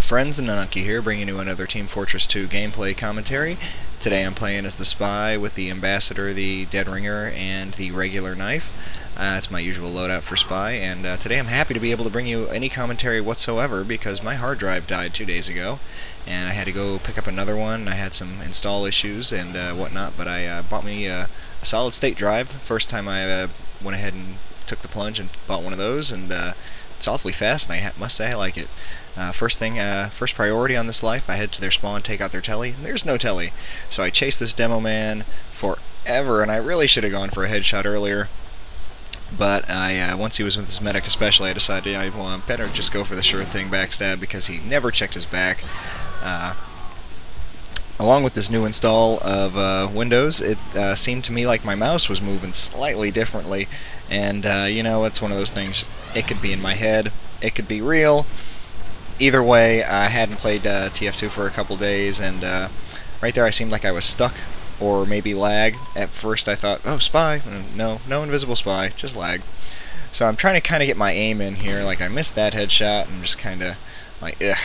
friends, Nananki here, bringing you another Team Fortress 2 gameplay commentary. Today I'm playing as the Spy with the Ambassador, the Dead Ringer, and the regular knife. That's my usual loadout for Spy, and today I'm happy to be able to bring you any commentary whatsoever because my hard drive died 2 days ago, and I had to go pick up another one. I had some install issues and whatnot, but I bought me a solid-state drive. First time I went ahead and took the plunge and bought one of those, and it's awfully fast, and I must say I like it. First priority on this life, I head to their spawn, take out their telly, and there's no telly. So I chase this demo man forever, and I really should have gone for a headshot earlier. But once he was with his medic especially, I decided I better just go for the sure thing backstab because he never checked his back. Along with this new install of Windows, it seemed to me like my mouse was moving slightly differently, and you know, it's one of those things. It could be in my head, it could be real. Either way, I hadn't played TF2 for a couple days, and right there I seemed like I was stuck, or maybe lag. At first I thought, oh, Spy. No invisible Spy, just lag. So I'm trying to kind of get my aim in here. Like, I missed that headshot, and just kind of like, ugh,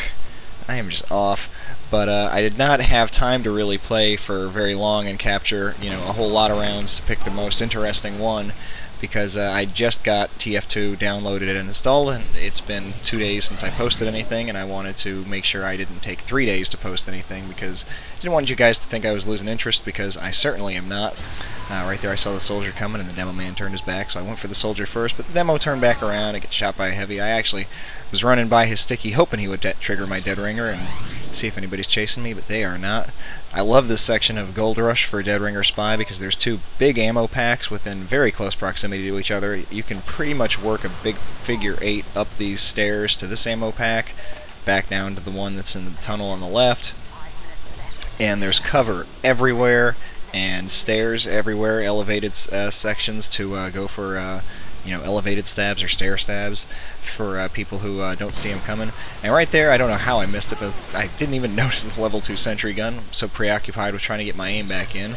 I am just off. But I did not have time to really play for very long and capture, you know, a whole lot of rounds to pick the most interesting one, because I just got TF2 downloaded and installed, and it's been 2 days since I posted anything, and I wanted to make sure I didn't take 3 days to post anything, because I didn't want you guys to think I was losing interest, because I certainly am not. Right there I saw the soldier coming, and the demo man turned his back, so I went for the soldier first, but the demo turned back around and got shot by a heavy. I actually was running by his sticky hoping he would trigger my Dead Ringer and see if anybody's chasing me, but they are not. I love this section of Goldrush for Dead Ringer Spy because there's two big ammo packs within very close proximity to each other. You can pretty much work a big figure 8 up these stairs to this ammo pack, back down to the one that's in the tunnel on the left, and there's cover everywhere and stairs everywhere, elevated sections to go for you know, elevated stabs or stair stabs for people who don't see him coming. And right there, I don't know how I missed it, but I didn't even notice the level 2 sentry gun. I'm so preoccupied with trying to get my aim back in.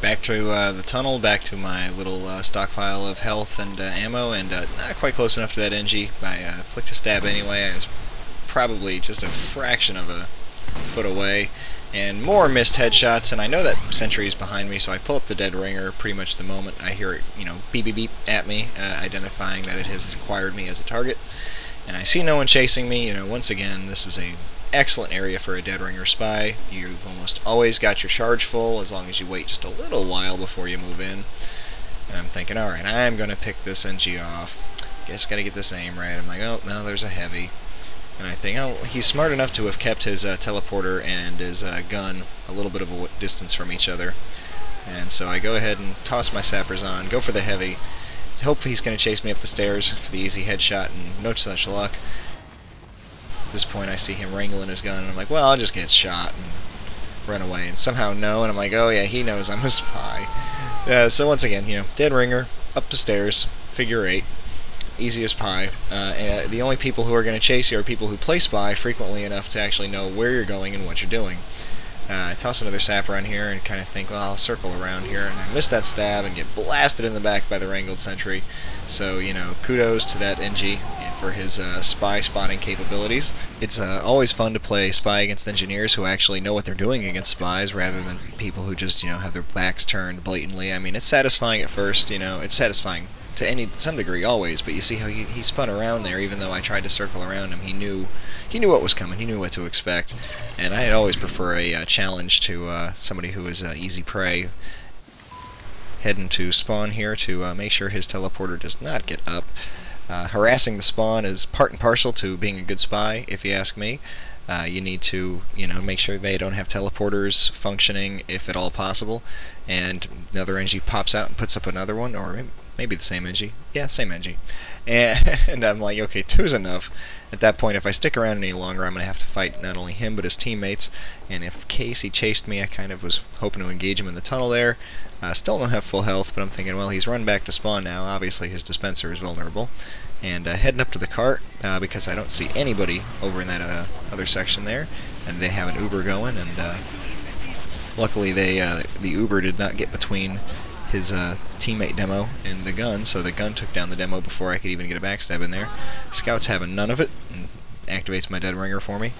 Back to the tunnel, back to my little stockpile of health and ammo, and not quite close enough to that NG. I flicked a stab anyway. I was probably just a fraction of a foot away. And more missed headshots, and I know that sentry is behind me, so I pull up the Dead Ringer pretty much the moment I hear it, you know, beep beep beep at me, identifying that it has acquired me as a target. And I see no one chasing me. You know, once again, this is a excellent area for a Dead Ringer Spy. You've almost always got your charge full, as long as you wait just a little while before you move in. And I'm thinking, alright, I'm gonna pick this NG off. Guess gotta get this aim right. I'm like, oh, no, there's a heavy. And I think, oh, he's smart enough to have kept his teleporter and his gun a little bit of a distance from each other. And so I go ahead and toss my sappers on, go for the heavy, hope he's going to chase me up the stairs for the easy headshot, and no such luck. At this point I see him wrangling his gun, and I'm like, well, I'll just get shot and run away. And somehow no, and I'm like, oh yeah, he knows I'm a spy. So once again, you know, Dead Ringer, up the stairs, figure 8. Easy as pie. The only people who are going to chase you are people who play Spy frequently enough to actually know where you're going and what you're doing. I toss another sapper on here and kind of think, well, I'll circle around here, and I miss that stab and get blasted in the back by the wrangled sentry. So, you know, kudos to that NG for his spy spotting capabilities. It's always fun to play Spy against engineers who actually know what they're doing against spies rather than people who just, you know, have their backs turned blatantly. I mean, it's satisfying at first, you know, it's satisfying to some degree always, but you see how he spun around there. Even though I tried to circle around him, he knew what was coming, he knew what to expect, and I'd always prefer a challenge to somebody who is easy prey. Heading to spawn here to make sure his teleporter does not get up. Harassing the spawn is part and parcel to being a good spy, if you ask me. You need to, you know, make sure they don't have teleporters functioning if at all possible, and another NG pops out and puts up another one, or maybe the same NG. Yeah, same NG. And I'm like, okay, 2's enough. At that point, if I stick around any longer, I'm going to have to fight not only him, but his teammates. And in case he chased me, I kind of was hoping to engage him in the tunnel there. Still don't have full health, but I'm thinking, well, he's run back to spawn now. Obviously, his dispenser is vulnerable. And heading up to the cart, because I don't see anybody over in that other section there. And they have an Uber going, and luckily the Uber did not get between his teammate demo and the gun, so the gun took down the demo before I could even get a backstab in there. Scout's having none of it, and activates my dead ringer for me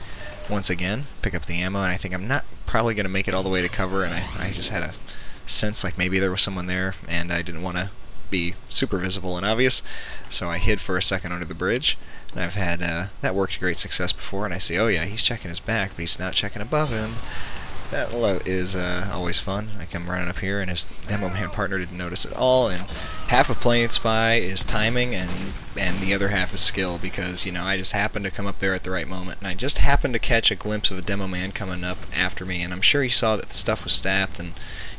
once again. Pick up the ammo, and I think I'm not probably going to make it all the way to cover, and I just had a sense like maybe there was someone there, and I didn't want to be super visible and obvious, so I hid for a second under the bridge, and I've had that worked to great success before, and I see, oh yeah, he's checking his back, but he's not checking above him. That is always fun. I come running up here, and his demo man partner didn't notice at all, and half of playing Spy is timing, and the other half is skill, because, you know, I just happened to come up there at the right moment, and I just happened to catch a glimpse of a demo man coming up after me, and I'm sure he saw that the stuff was stacked, and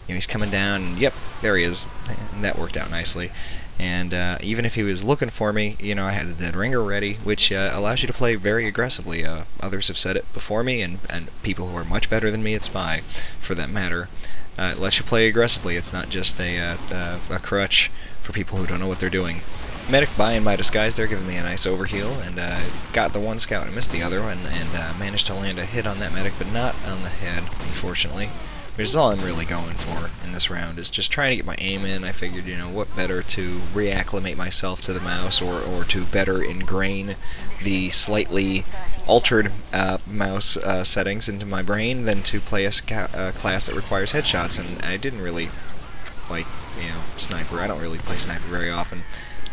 you know, he's coming down, and yep, there he is, and that worked out nicely. And even if he was looking for me, you know, I had the dead ringer ready, which allows you to play very aggressively. Others have said it before me, and people who are much better than me at Spy, for that matter. It lets you play aggressively. It's not just a crutch for people who don't know what they're doing. Medic by in my disguise there, giving me a nice overheal, and got the one scout and missed the other one, and managed to land a hit on that medic, but not on the head, unfortunately. Which is all I'm really going for in this round, is just trying to get my aim in. I figured, you know, what better to reacclimate myself to the mouse, or to better ingrain the slightly altered mouse settings into my brain than to play a class that requires headshots. And I didn't really like, you know, sniper. I don't really play sniper very often.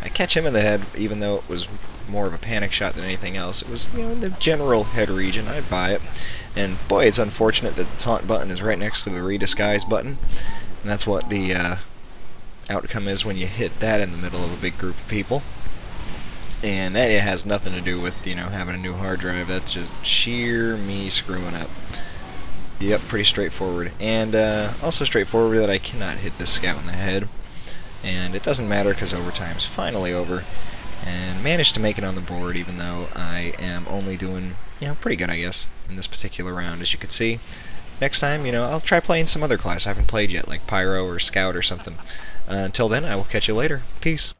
I catch him in the head, even though it was more of a panic shot than anything else. It was, you know, in the general head region. I'd buy it. And boy, it's unfortunate that the taunt button is right next to the redisguise button. And that's what the outcome is when you hit that in the middle of a big group of people. And that has nothing to do with, you know, having a new hard drive. That's just sheer me screwing up. Yep, pretty straightforward. And also straightforward that I cannot hit this scout in the head. And it doesn't matter, because overtime's finally over. And managed to make it on the board, even though I am only doing, you know, pretty good, I guess, in this particular round, as you can see. Next time, you know, I'll try playing some other class I haven't played yet, like Pyro or Scout or something. Until then, I will catch you later. Peace.